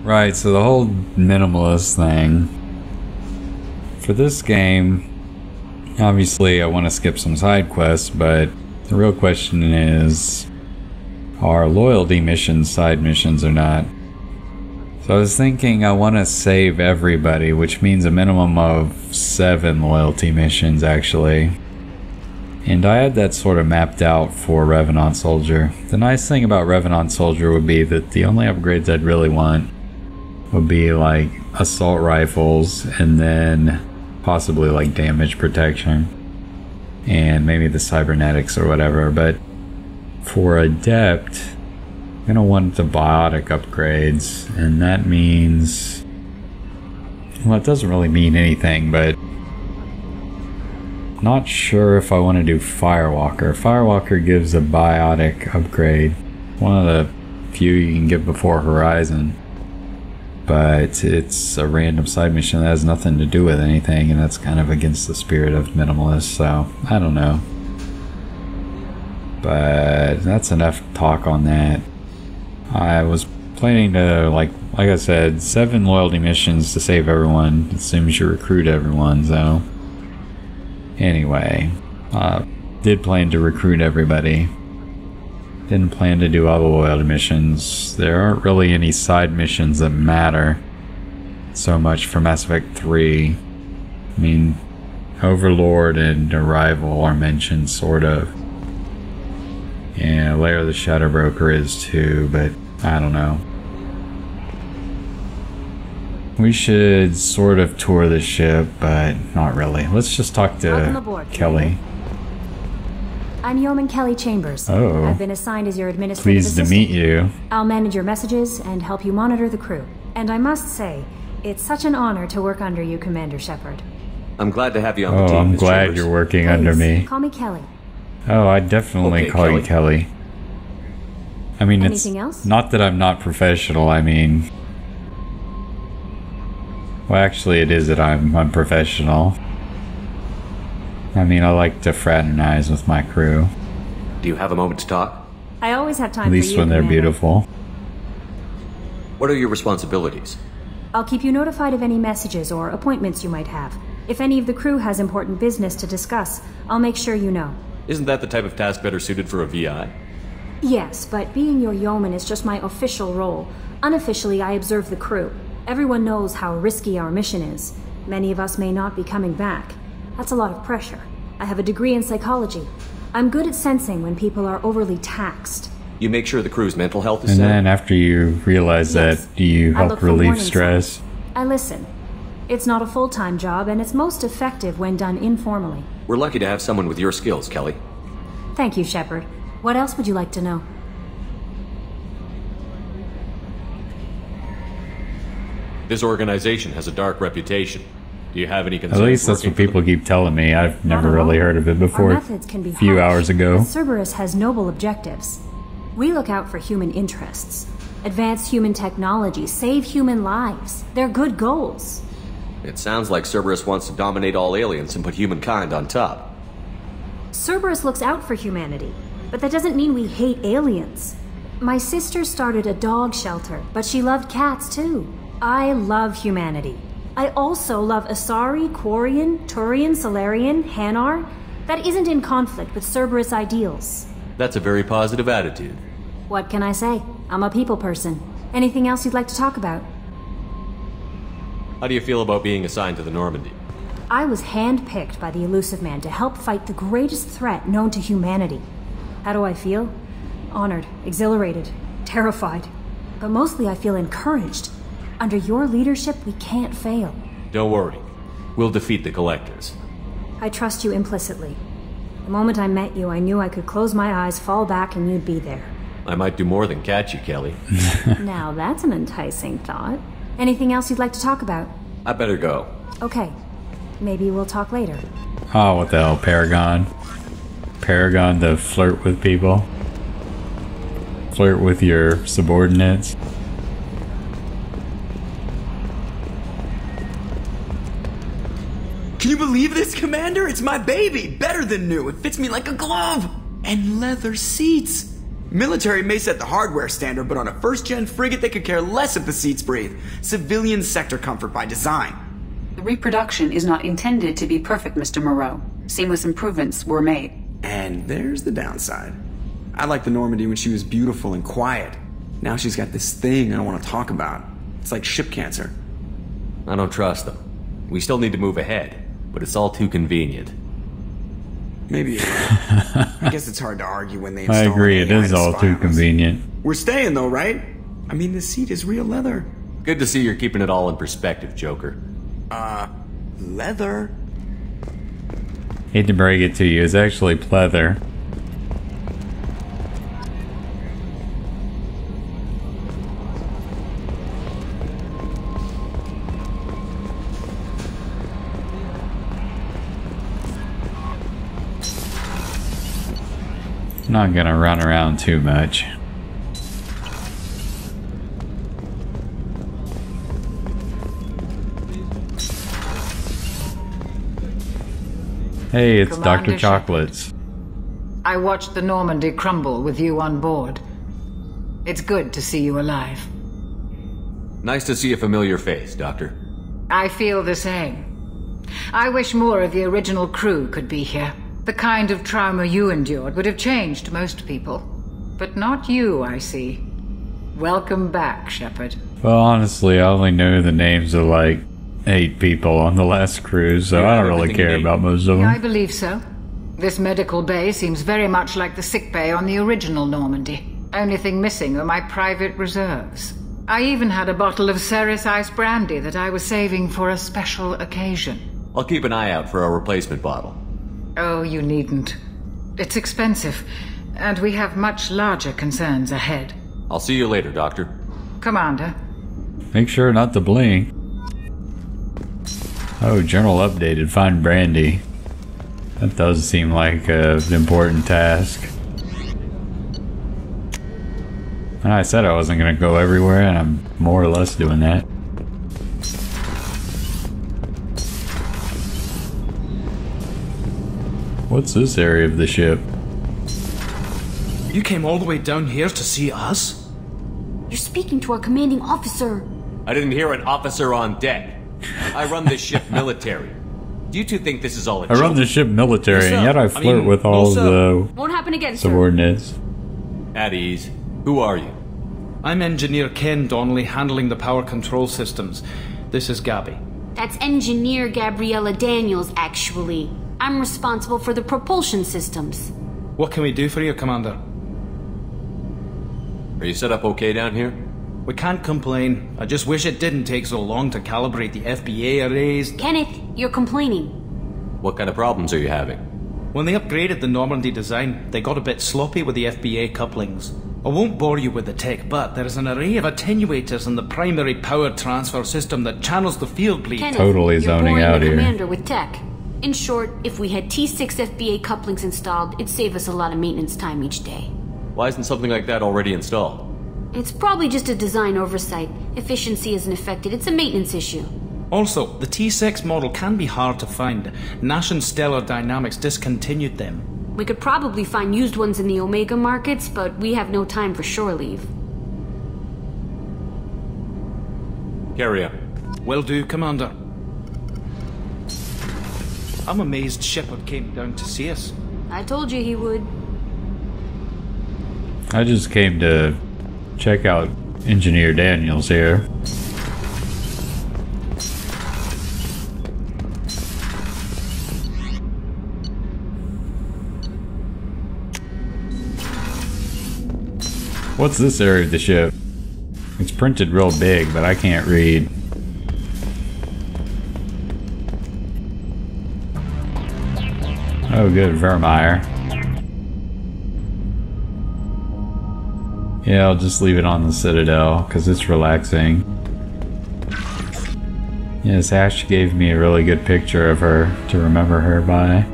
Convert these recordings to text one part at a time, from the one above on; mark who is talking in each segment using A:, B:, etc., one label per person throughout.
A: Right, so the whole minimalist thing. For this game, obviously I want to skip some side quests, but the real question is, are loyalty missions side missions or not? So I was thinking I want to save everybody, which means a minimum of 7 loyalty missions actually. And I had that sort of mapped out for Revenant Soldier. The nice thing about Revenant Soldier would be that the only upgrades I'd really want would be like assault rifles and then possibly like damage protection and maybe the cybernetics or whatever. But for Adept, I'm gonna want the biotic upgrades, and that means, well, it doesn't really mean anything, but not sure if I want to do Firewalker. Firewalker gives a biotic upgrade, one of the few you can get before Horizon, but it's a random side mission that has nothing to do with anything, and that's kind of against the spirit of Minimalist, so I don't know. But that's enough talk on that. I was planning to, like I said, 7 loyalty missions to save everyone as soon as you recruit everyone, so anyway, did plan to recruit everybody. Didn't plan to do all the loyalty missions. There aren't really any side missions that matter so much for Mass Effect 3. I mean, Overlord and Arrival are mentioned, sort of. Yeah, Lair of the Shadow Broker is too, but I don't know. We should sort of tour the ship, but not really. Let's just talk to Kelly.
B: I'm Yeoman Kelly Chambers.
A: Oh.
B: I've been assigned as your administrative assistant.
A: Pleased to meet you.
B: I'll manage your messages and help you monitor the crew. And I must say, it's such an honor to work under you, Commander Shepard.
C: I'm glad to have you on the team,
A: I'm
C: Ms.
A: glad
C: Chambers.
A: you're working
B: Please,
A: under me.
B: Call me Kelly.
A: Oh, I'd definitely
C: Okay,
A: call you Kelly. I mean,
B: Anything
A: it's
B: else?
A: not that I'm not professional, I mean... Well, actually, it is that I'm unprofessional. I mean, I like to fraternize with my crew.
C: Do you have a moment to talk?
B: I always have time
A: At
B: for you,
A: least when they're
B: Commander.
A: beautiful.
C: What are your responsibilities?
B: I'll keep you notified of any messages or appointments you might have. If any of the crew has important business to discuss, I'll make sure you know.
C: Isn't that the type of task better suited for a VI?
B: Yes, but being your yeoman is just my official role. Unofficially, I observe the crew. Everyone knows how risky our mission is. Many of us may not be coming back. That's a lot of pressure. I have a degree in psychology. I'm good at sensing when people are overly taxed.
C: You make sure the crew's mental health is
A: And
C: sound?
A: then after you realize
B: Yes.
A: that, do you
B: I
A: help
B: look for
A: relieve
B: warning
A: stress?
B: signs. I listen. It's not a full-time job, and it's most effective when done informally.
C: We're lucky to have someone with your skills, Kelly.
B: Thank you, Shepard. What else would you like to know?
C: This organization has a dark reputation. Do you have any
A: At
C: concerns?
A: least that's
C: working
A: what
C: for them?
A: people keep telling me. I've never
B: Not at
A: really
B: all.
A: heard of it
B: Our
A: before.
B: methods can be
A: A few
B: harsh,
A: hours ago.
B: but Cerberus has noble objectives. We look out for human interests. Advance human technology, save human lives. They're good goals.
C: It sounds like Cerberus wants to dominate all aliens and put humankind on top.
B: Cerberus looks out for humanity, but that doesn't mean we hate aliens. My sister started a dog shelter, but she loved cats too. I love humanity. I also love Asari, Quarian, Turian, Solarian, Hanar. That isn't in conflict with Cerberus ideals.
C: That's a very positive attitude.
B: What can I say? I'm a people person. Anything else you'd like to talk about?
C: How do you feel about being assigned to the Normandy?
B: I was handpicked by the Elusive Man to help fight the greatest threat known to humanity. How do I feel? Honored, exhilarated, terrified. But mostly I feel encouraged. Under your leadership, we can't fail.
C: Don't worry. We'll defeat the Collectors.
B: I trust you implicitly. The moment I met you, I knew I could close my eyes, fall back, and you'd be there.
C: I might do more than catch you, Kelly.
B: Now that's an enticing thought. Anything else you'd like to talk about?
C: I better go.
B: Okay. Maybe we'll talk later.
A: Oh, what the hell, Paragon? Paragon to flirt with people? Flirt with your subordinates?
D: Can you believe this, Commander? It's my baby! Better than new. It fits me like a glove! And leather seats. Military may set the hardware standard, but on a first-gen frigate they could care less if the seats breathe. Civilian sector comfort by design.
E: The reproduction is not intended to be perfect, Mr. Moreau. Seamless improvements were made.
D: And there's the downside. I liked the Normandy when she was beautiful and quiet. Now she's got this thing I don't want to talk about. It's like ship cancer.
C: I don't trust them. We still need to move ahead, but it's all too convenient.
D: Maybe you're right. I guess it's hard to argue when they install
A: I agree, it is all too convenient.
D: We're staying though, right? I mean, the seat is real leather.
C: Good to see you're keeping it all in perspective, Joker.
D: Leather?
A: Hate to break it to you, it's actually pleather. Not gonna run around too much. Hey, it's
F: Commander
A: Dr. Chocolates.
F: I watched the Normandy crumble with you on board. It's good to see you alive.
C: Nice to see a familiar face, Doctor.
F: I feel the same. I wish more of the original crew could be here. The kind of trauma you endured would have changed most people. But not you, I see. Welcome back, Shepard.
A: Well, honestly, I only know the names of like 8 people on the last cruise, so I don't really care about most of them.
F: I believe so. This medical bay seems very much like the sick bay on the original Normandy. Only thing missing are my private reserves. I even had a bottle of Ceres Ice Brandy that I was saving for a special occasion.
C: I'll keep an eye out for a replacement bottle.
F: Oh, you needn't. It's expensive, and we have much larger concerns ahead.
C: I'll see you later, Doctor.
F: Commander.
A: Make sure not to blink. Oh, journal updated. Find Brandy. That does seem like an important task. I said I wasn't going to go everywhere, and I'm more or less doing that. What's this area of the ship?
G: You came all the way down here to see us?
B: You're speaking to our commanding officer.
C: I didn't hear an officer on deck. I run this ship military. Do you two think this is all a joke?
A: I run the ship military,
G: Yes,
A: and yet I flirt with all the
B: Won't happen again, sir.
A: subordinates.
C: At ease. Who are you?
G: I'm Engineer Kenn Donnelly, handling the power control systems. This is Gabby.
H: That's Engineer Gabriella Daniels, actually. I'm responsible for the propulsion systems.
G: What can we do for you, Commander?
C: Are you set up okay down here?
G: We can't complain. I just wish it didn't take so long to calibrate the FBA arrays.
H: Kenneth, you're complaining.
C: What kind of problems are you having?
G: When they upgraded the Normandy design, they got a bit sloppy with the FBA couplings. I won't bore you with the tech, but there is an array of attenuators in the primary power transfer system that channels the field bleed.
H: Kenneth,
A: Totally
H: you're
A: zoning
H: boring
A: out
H: the
A: here.
H: commander with tech. In short, if we had T6 FBA couplings installed, it'd save us a lot of maintenance time each day.
C: Why isn't something like that already installed?
H: It's probably just a design oversight. Efficiency isn't affected. It's a maintenance issue.
G: Also, the T6 model can be hard to find. Nash and Stellar Dynamics discontinued them.
H: We could probably find used ones in the Omega markets, but we have no time for shore leave.
C: Carry on.
G: Will do, Commander. I'm amazed Shepard came down to see us.
H: I told you he would.
A: I just came to check out Engineer Daniels here. What's this area of the ship? It's printed real big, but I can't read. Oh good, Vermeer. Yeah, I'll just leave it on the Citadel, because it's relaxing. Yes, Ash gave me a really good picture of her to remember her by.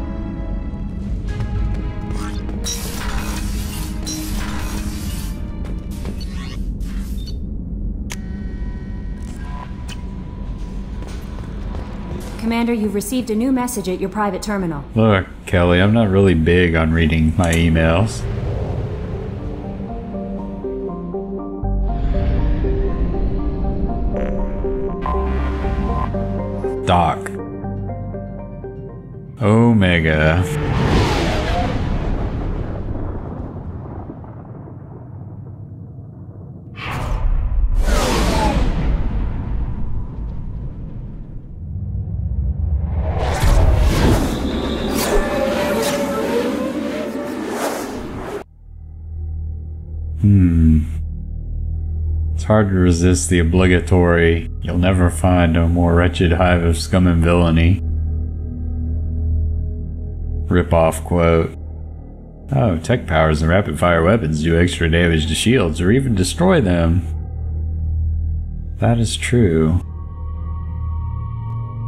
B: Commander, you've received a new message at your private terminal.
A: Look, Kelly, I'm not really big on reading my emails. Doc. Omega. It's hard to resist the obligatory, "You'll never find a more wretched hive of scum and villainy" rip-off quote. Oh, tech powers and rapid-fire weapons do extra damage to shields or even destroy them. That is true.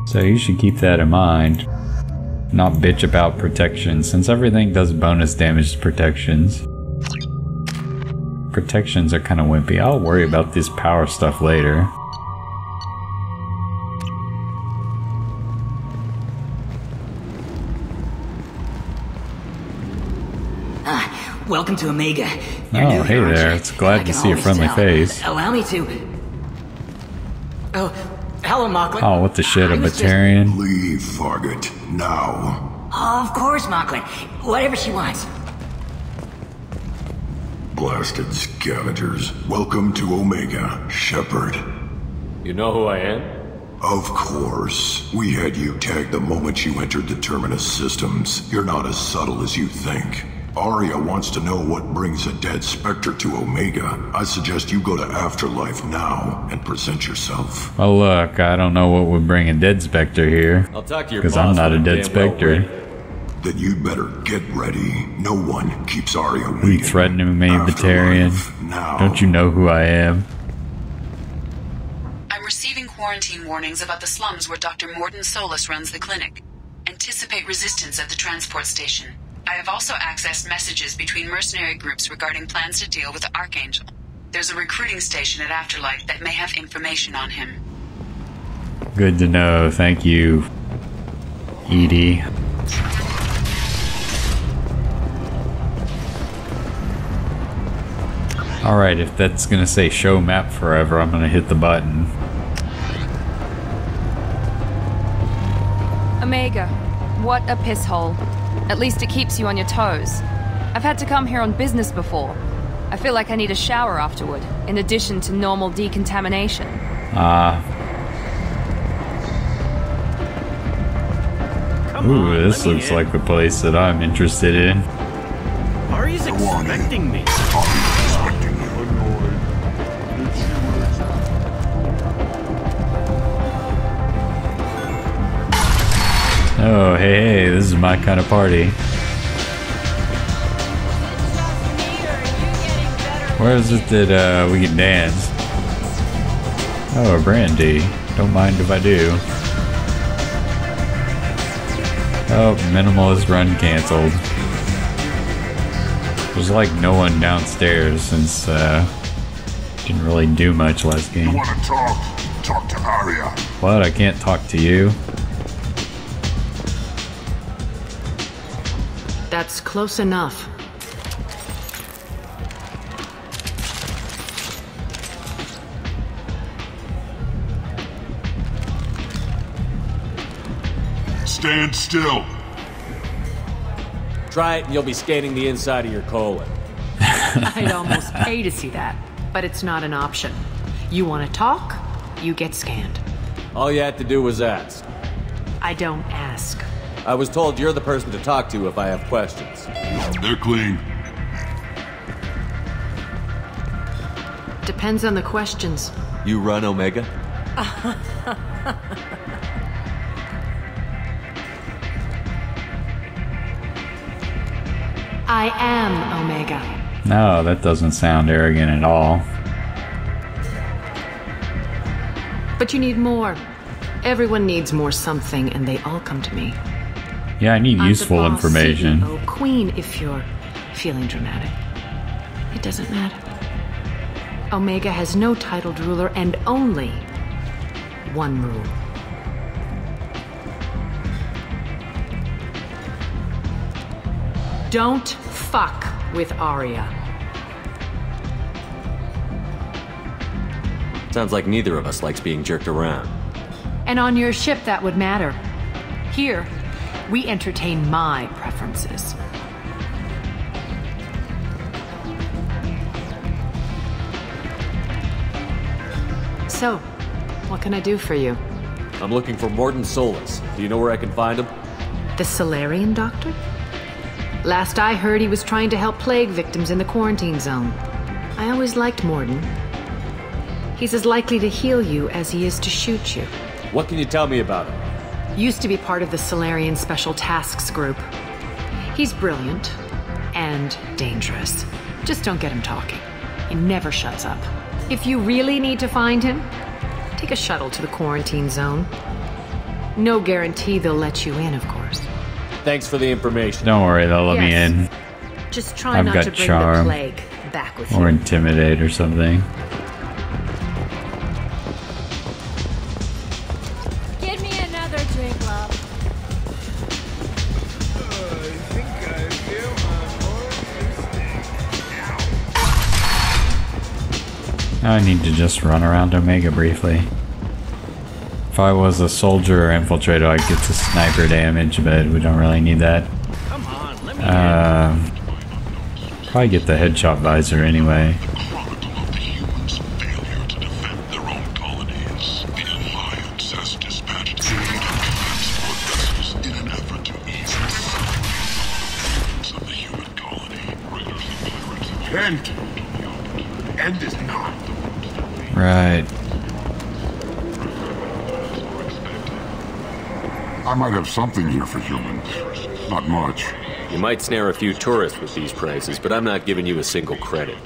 A: So you should keep that in mind. Not bitch about protection, since everything does bonus damage to protections. Protections are kind of wimpy. I'll worry about this power stuff later.
I: Welcome to Omega.
A: Oh, hey there. It's glad to see a friendly face.
I: Allow me to... Oh, hello, Mocklin.
A: Oh, what the shit, a Batarian?
J: Leave, Fargate, now.
I: Oh, of course, Mocklin. Whatever she wants.
J: Blasted scavengers. Welcome to Omega, Shepard.
C: You know who I am?
J: Of course. We had you tagged the moment you entered the Terminus systems. You're not as subtle as you think. Aria wants to know what brings a dead Spectre to Omega. I suggest you go to Afterlife now and present yourself.
A: Well, look, I don't know what would bring a dead Spectre here.
C: I'll talk to your boss.
A: Because I'm not a dead Spectre.
J: Then you'd better get ready. No one keeps Aria waiting.
A: Are you threatening me, Batarian?
J: Now.
A: Don't you know who I am?
E: I'm receiving quarantine warnings about the slums where Dr. Morden Solus runs the clinic. Anticipate resistance at the transport station. I have also accessed messages between mercenary groups regarding plans to deal with the Archangel. There's a recruiting station at Afterlife that may have information on him.
A: Good to know, thank you, Edie. Alright, if that's gonna say show map forever, I'm gonna hit the button.
K: Omega, what a piss hole. At least it keeps you on your toes. I've had to come here on business before. I feel like I need a shower afterward, in addition to normal decontamination.
A: Ooh, this looks like the place that I'm interested in.
L: Aria's expecting me.
A: Oh, hey, this is my kind of party. Where is it that we can dance? Oh, Brandy. Don't mind if I do. Oh, minimalist run canceled. There's like no one downstairs since didn't really do much last game.
J: You want to talk? Talk to Aria.
A: What? I can't talk to you?
F: That's close enough.
J: Stand still.
C: Try it and you'll be scanning the inside of your colon.
M: I'd almost pay to see that, but it's not an option. You want to talk, you get scanned.
C: All you had to do was ask.
M: I don't ask.
C: I was told you're the person to talk to if I have questions.
J: They're clean.
M: Depends on the questions.
C: You run Omega?
M: I am Omega.
A: No, that doesn't sound arrogant at all.
M: But you need more. Everyone needs more something, and they all come to me.
A: Yeah, I need
M: I'm
A: useful
M: the boss,
A: information.
M: CEO, queen if you're feeling dramatic. It doesn't matter. Omega has no titled ruler and only one rule. Don't fuck with Aria.
C: Sounds like neither of us likes being jerked around.
M: And on your ship, that would matter. Here, we entertain my preferences. So, what can I do for you?
C: I'm looking for Morton Solus. Do you know where I can find him?
M: The Solarian doctor? Last I heard, he was trying to help plague victims in the quarantine zone. I always liked Morton. He's as likely to heal you as he is to shoot you.
C: What can you tell me about him?
M: Used to be part of the Solarian Special Tasks Group. He's brilliant and dangerous. Just don't get him talking. He never shuts up. If you really need to find him, take a shuttle to the quarantine zone. No guarantee they'll let you in, of course.
C: Thanks for the information.
A: Don't worry, they'll let me in.
M: Just try
A: I've
M: not
A: got
M: to bring
A: charm,
M: the plague back with you.
A: or intimidate or something.
N: Give me another drink, love.
A: Now I need to just run around Omega briefly. If I was a soldier or infiltrator, I'd get the sniper damage, but we don't really need that. Probably get the headshot visor anyway.
J: End is not.
A: Right.
J: I might have something here for humans. Not much.
C: You might snare a few tourists with these prices, but I'm not giving you a single credit.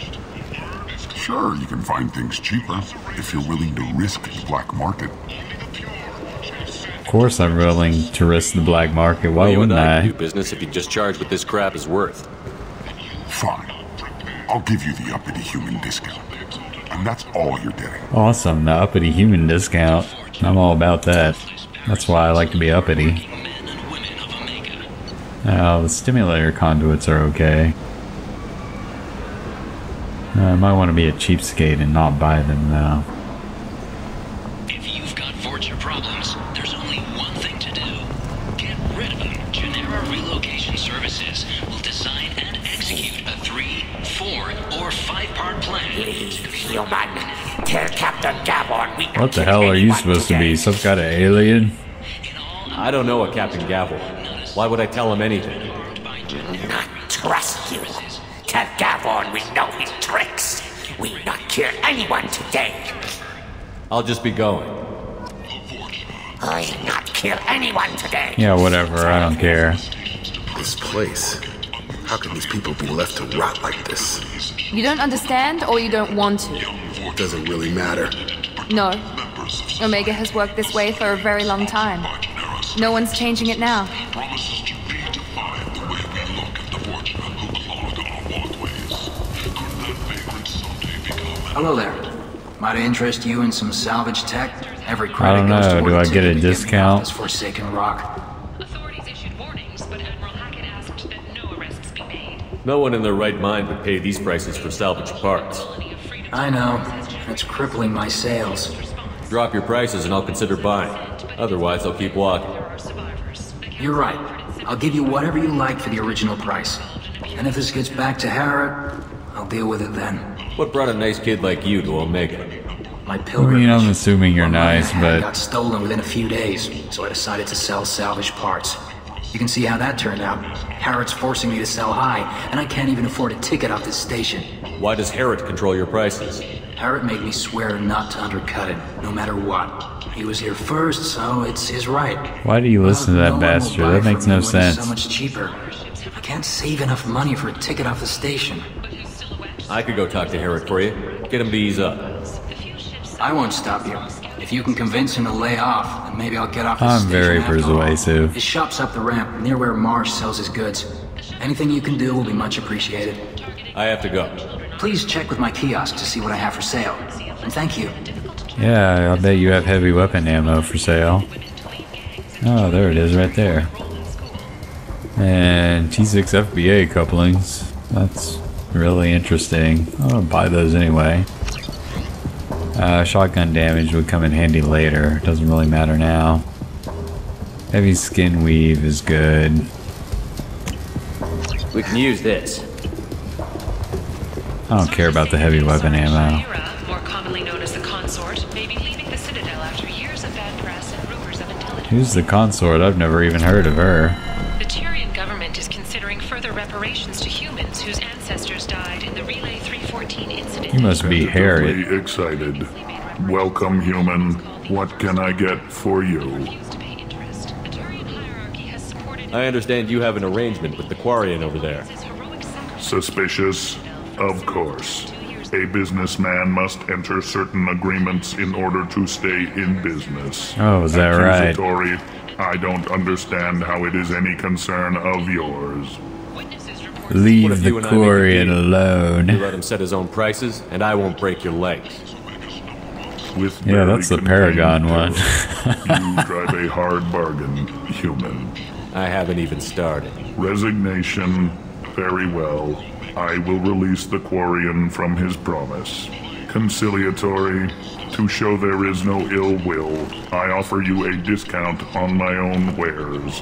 J: Sure, you can find things cheaper if you're willing to risk the black market.
A: Of course I'm willing to risk the black market. Why
C: You and
A: wouldn't
C: I
A: I?
C: can do business if you just charge what this crap is worth.
J: Fine. I'll give you the uppity human discount. And that's all you're getting.
A: Awesome, the uppity human discount. I'm all about that. That's why I like to be uppity. Oh, the stimulator conduits are okay. I might want to be a cheapskate and not buy them though.
O: If you've got Vorcha problems, there's only one thing to do. Get rid of them. Genera Relocation Services will design and execute a 3, 4, or 5-part plan.
P: Human, tell Captain Gavon we
A: What the hell are you supposed to be? Some kind of alien?
C: I don't know a Captain Gavel. Why would I tell him anything?
P: Not trust you. Tell Gavon we know his tricks. We not kill anyone today.
C: I'll just be going.
P: I not kill anyone today.
A: Yeah, whatever, I don't care.
Q: This place. How can these people be left to rot like this?
K: You don't understand, or you don't want to?
Q: It doesn't really matter.
K: No. Omega has worked this way for a very long time. No one's changing it now.
R: Hello there. Might I interest you in some salvage tech? Every
A: I
R: credit
A: don't
R: goes
A: know,
R: toward
A: do I
R: the
A: get a
R: ticket to me off
A: discount?
R: this forsaken rock.
C: No one in their right mind would pay these prices for salvage parts.
R: I know. It's crippling my sales.
C: Drop your prices and I'll consider buying. Otherwise, I'll keep walking.
R: You're right. I'll give you whatever you like for the original price. And if this gets back to Harrot, I'll deal with it then.
C: What brought a nice kid like you to Omega?
R: My
A: I
R: pilgrimage.
A: mean, I'm assuming you're nice,
R: got
A: but
R: stolen within a few days, so I decided to sell salvage parts. You can see how that turned out. Harrot's forcing me to sell high, and I can't even afford a ticket off this station.
C: Why does Harrot control your prices?
R: Harrot made me swear not to undercut it, no matter what. He was here first, so it's his right.
A: why do you listen to that
R: No one will
A: bastard?
R: buy
A: That
R: from
A: makes
R: me
A: no
R: when it's
A: sense.
R: so much cheaper. I can't save enough money for a ticket off the station.
C: I could go talk to Harrot for you. Get him to ease up.
R: I won't stop you. If you can convince him to lay off, then maybe I'll get off the
A: I'm
R: station
A: very
R: after all.
A: persuasive.
R: His shop's up the ramp, near where Marsh sells his goods. Anything you can do will be much appreciated.
C: I have to go.
R: Please check with my kiosk to see what I have for sale. And thank you.
A: Yeah, I bet you have heavy weapon ammo for sale. Oh, there it is right there. And T6 FBA couplings. That's really interesting. I'm gonna buy those anyway. Shotgun damage would come in handy later. Doesn't really matter now. Heavy skin weave is good.
C: We can use this.
A: I don't care about the heavy weapon ammo.
M: More commonly known as the Consort, may be leaving the Citadel after years of bad press and rumors of intelligence.
A: Who's the Consort? I've never even heard of her.
M: The Tyrian government is considering further reparations to humans whose ancestors died in the Relay 314 incident.
A: You must be Harrot.
S: Excited. Welcome, human. What can I get for you?
C: I understand you have an arrangement with the Quarian over there.
S: Suspicious? Of course. A businessman must enter certain agreements in order to stay in business.
A: Oh, is that right?
S: Accusatory, I don't understand how it is any concern of yours.
A: Leave the Quarian alone.
C: You let him set his own prices, and I won't break your legs.
A: Yeah, that's the Paragon one.
S: You drive a hard bargain, human.
C: I haven't even started.
S: Resignation. Very well. I will release the Quarian from his promise. Conciliatory. To show there is no ill will, I offer you a discount on my own wares.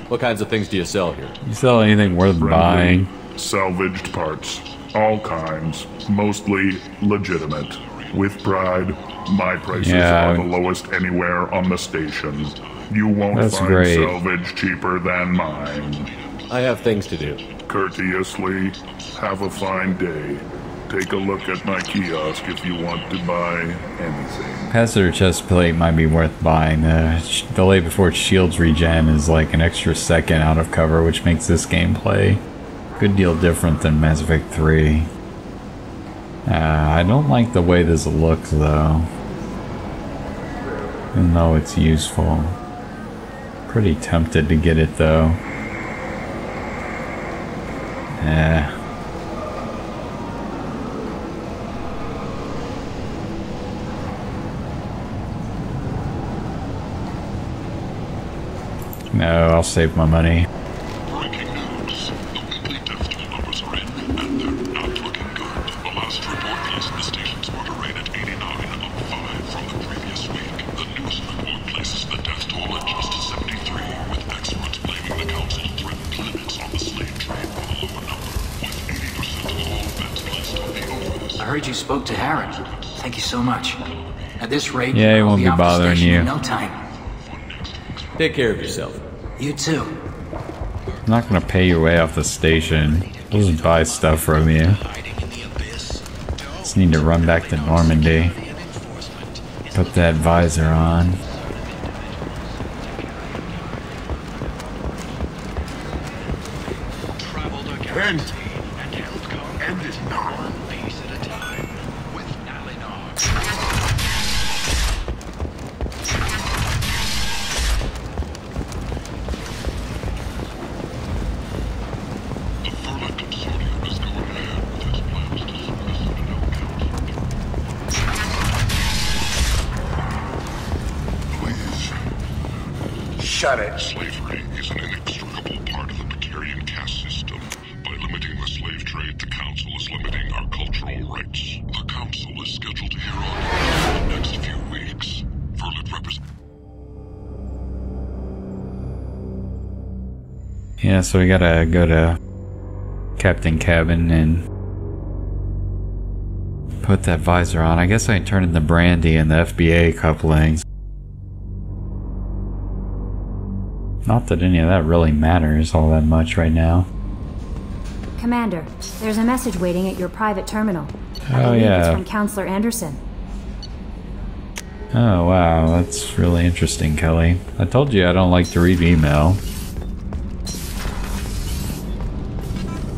C: What kinds of things do you sell here?
A: You sell anything worth buying?
S: Salvaged parts. All kinds. Mostly legitimate. With pride, my prices are the lowest anywhere on the station. You won't find salvage cheaper than mine.
C: I have things to do.
S: Courteously, have a fine day. Take a look at my kiosk if you want to buy anything.
A: Capacitor chest plate might be worth buying. The delay before shields regen is like an extra second out of cover, which makes this gameplay a good deal different than Mass Effect 3. I don't like the way this looks though, even though it's useful. Pretty tempted to get it though. No, I'll save my money.
R: I heard you spoke to Harrot. Thank you so much. At this rate,
A: yeah, he won't be
R: I'll
A: bothering you.
R: in no time.
C: Take care of yourself.
R: You too.
A: I'm not gonna pay your way off the station. I'll just buy stuff from you. Just need to run back to Normandy. Put that visor on.
S: Kenn! End it now.
Q: Shut it.
S: Slavery is an inextricable part of the Precarian caste system. By limiting the slave trade, the Council is limiting our cultural rights. The Council is scheduled to hear on in the next few weeks. Verlet represents...
A: Yeah, so we gotta go to Captain Cabin and put that visor on. I guess I can turn in the Brandy and the FBA couplings. Not that any of that really matters all that much right now.
B: Commander, there's a message waiting at your private terminal. I
A: Oh
B: believe
A: yeah.
B: It's from Counselor Anderson.
A: Oh wow, that's really interesting, Kelly. I told you I don't like to read email.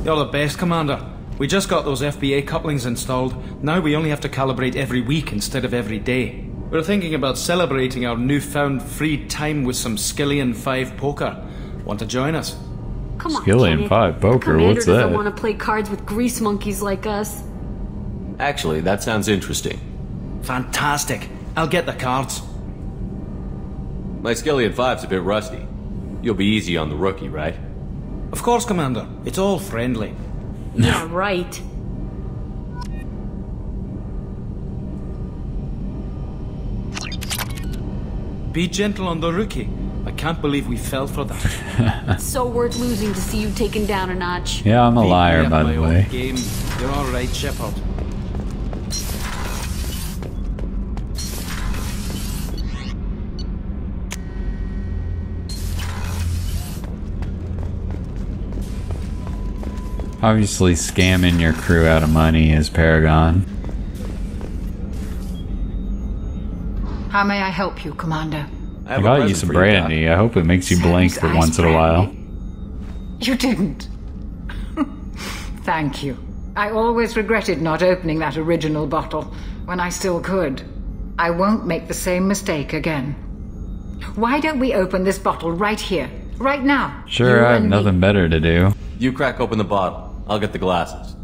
G: You're the best, Commander. We just got those FBA couplings installed. Now we only have to calibrate every week instead of every day. We're thinking about celebrating our newfound free time with some Skillian 5 poker. Want to join us?
H: Come on,
A: Skillian
H: Kenny.
A: 5 poker,
H: Commander
A: what's that?
H: doesn't want to play cards with grease monkeys like us.
C: Actually, that sounds interesting.
G: Fantastic. I'll get the cards.
C: My Skillian 5's a bit rusty. You'll be easy on the rookie, right?
G: Of course, Commander. It's all friendly.
H: Yeah, right.
G: be gentle on the rookie. I can't believe we fell for that.
H: It's so worth losing to see you taken down a notch.
A: Yeah, I'm a liar, by the way.
G: Game. You're all right, Shepard.
A: Obviously, scamming your crew out of money is Paragon.
F: How may I help you, Commander?
A: I got you some brandy. I hope it makes you blink for once in a while.
F: You didn't. Thank you. I always regretted not opening that original bottle when I still could. I won't make the same mistake again. Why don't we open this bottle right here, right now?
A: Sure, I have nothing better to do.
C: You crack open the bottle. I'll get the glasses.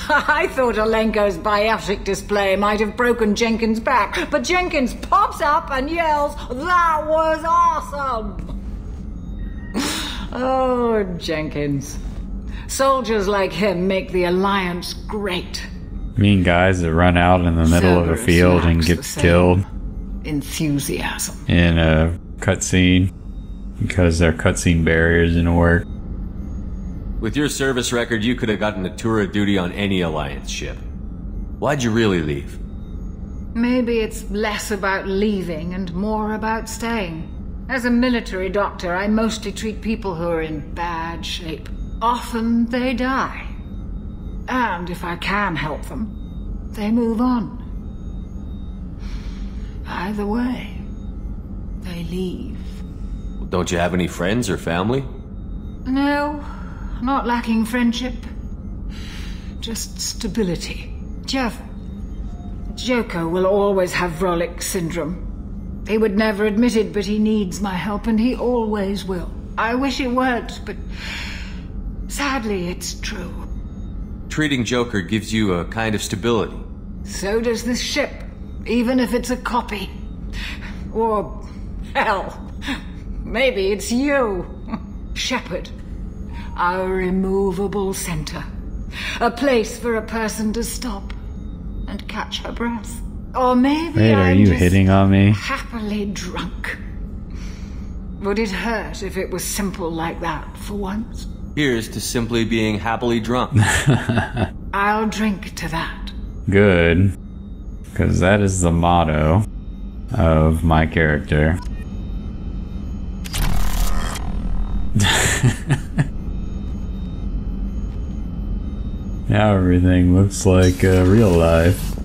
F: I thought Alenko's biotic display might have broken Jenkins' back, but Jenkins pops up and yells, "That was awesome!" Oh, Jenkins. Soldiers like him make the Alliance great.
A: Mean guys that run out in the middle of a field and get killed.
F: Enthusiasm.
A: In a cutscene. Because their cutscene barriers didn't work.
C: With your service record, you could have gotten a tour of duty on any Alliance ship. Why'd you really leave?
F: Maybe it's less about leaving and more about staying. As a military doctor, I mostly treat people who are in bad shape. Often they die. And if I can help them, they move on. Either way, they leave.
C: Don't you have any friends or family?
F: No, not lacking friendship. Just stability. Joker will always have Vrolik syndrome. He would never admit it, but he needs my help, and he always will. I wish it weren't, but sadly it's true.
C: Treating Joker gives you a kind of stability.
F: So does this ship, even if it's a copy. Or, hell, maybe it's you, Shepard. Our immovable center. A place for a person to stop and catch her breath. Or maybe
A: Wait, are you hitting on me?
F: Happily drunk. Would it hurt if it was simple like that for once?
C: Here's to simply being happily drunk.
F: I'll drink to that.
A: Good. Because that is the motto of my character. Now everything looks like real life.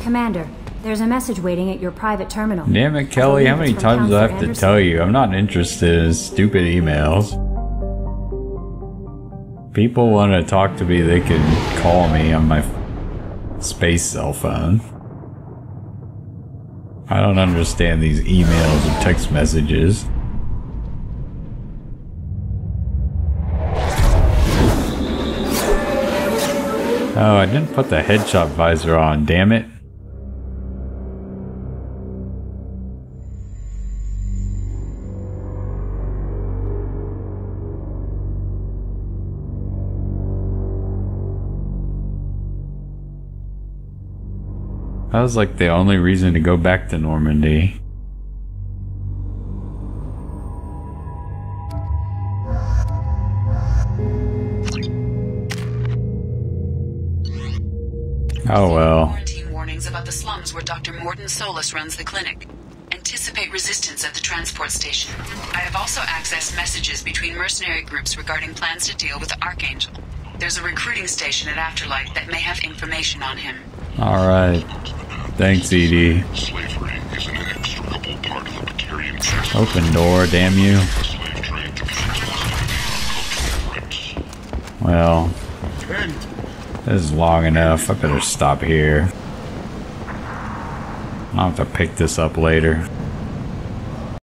B: Commander, there's a message waiting at your private terminal.
A: Damn it, Kelly, how many times do I have to tell you? I'm not interested in stupid emails. People want to talk to me, they can call me on my space cell phone. I don't understand these emails and text messages. Oh, I didn't put the headshot visor on, damn it. That was like the only reason to go back to Normandy. Oh well.
E: Quarantine warnings about the slums where Dr. Morden Solus runs the clinic. Anticipate resistance at the transport station. I have also accessed messages between mercenary groups regarding plans to deal with the Archangel. There's a recruiting station at Afterlife that may have information on him.
A: Alright. Thanks, Edie.
S: Slavery is an inextricable part of the Batarian system.
A: Open door, damn you. Well, this is long enough. I better stop here. I'll have to pick this up later.